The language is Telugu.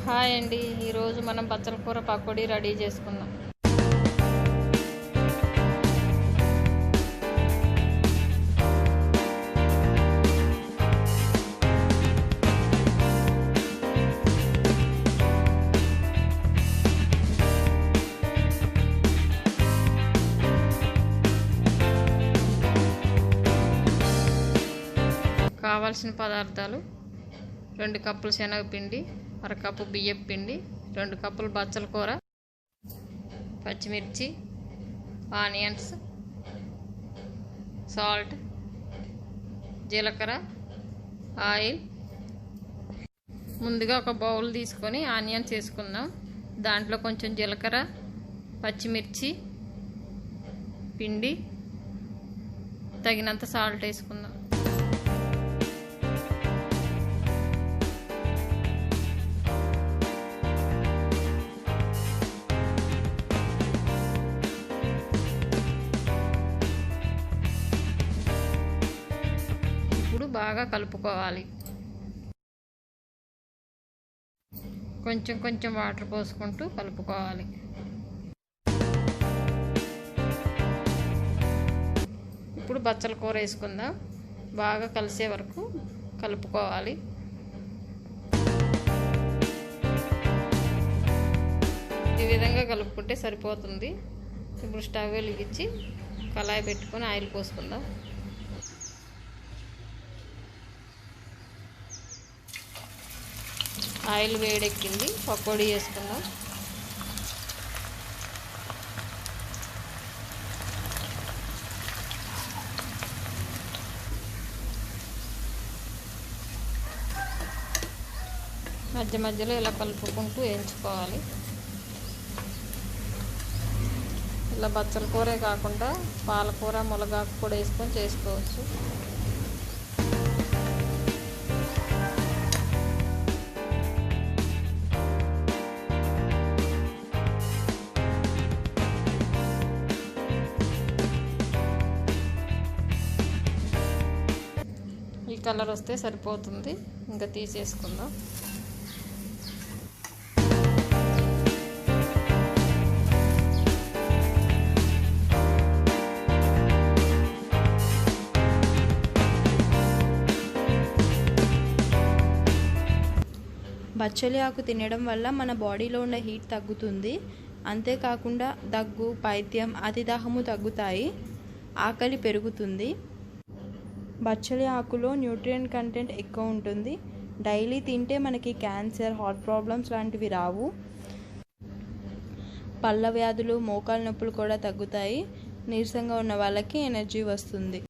హాయ్ అండి, ఈరోజు మనం బచ్చల కూర పకోడీ రెడీ చేసుకుందాం. కావాల్సిన పదార్థాలు: 2 కప్పులు శనగపిండి, 1 కప్పు బియ్యం పిండి, 2 కప్పులు బచ్చల కూర, పచ్చిమిర్చి, ఆనియన్స్, సాల్ట్, జీలకర్ర, ఆయిల్. ముందుగా ఒక బౌల్ తీసుకొని ఆనియన్స్ వేసుకుందాం. దాంట్లో కొంచెం జీలకర్ర, పచ్చిమిర్చి, పిండి, తగినంత సాల్ట్ వేసుకుందాం. బాగా కలుపుకోవాలి. కొంచెం కొంచెం వాటర్ పోసుకుంటూ కలుపుకోవాలి. ఇప్పుడు బచ్చల కూర వేసుకుందాం. బాగా కలిసే వరకు కలుపుకోవాలి. ఈ విధంగా కలుపుకుంటే సరిపోతుంది. ఇప్పుడు స్టవ్ వెలిగించి కళాయి పెట్టుకొని ఆయిల్ పోసుకుందాం. ఆయిల్ వేడెక్కింది. పకోడీ వేసుకుందాం. మధ్య మధ్యలో ఇలా కలుపుకుంటూ వేయించుకోవాలి. ఇలా బచ్చల కూరే కాకుండా పాలకూర, మునగాకు కూడా వేసుకొని చేసుకోవచ్చు. ఈ కలర్ వస్తే సరిపోతుంది. ఇంకా తీసేసుకుందాం. బచ్చలి ఆకు తినడం వల్ల మన బాడీలో ఉన్న హీట్ తగ్గుతుంది. అంతేకాకుండా దగ్గు, పైత్యం, అతిదాహము తగ్గుతాయి. ఆకలి పెరుగుతుంది. బచ్చలి ఆకులో న్యూట్రియంట్ కంటెంట్ ఎక్కువ ఉంటుంది. డైలీ తింటే మనకి క్యాన్సర్, హార్ట్ ప్రాబ్లమ్స్ లాంటివి రావు. పళ్ళ వ్యాధులు, మోకాలు నొప్పులు కూడా తగ్గుతాయి. నీరసంగా ఉన్న వాళ్ళకి ఎనర్జీ వస్తుంది.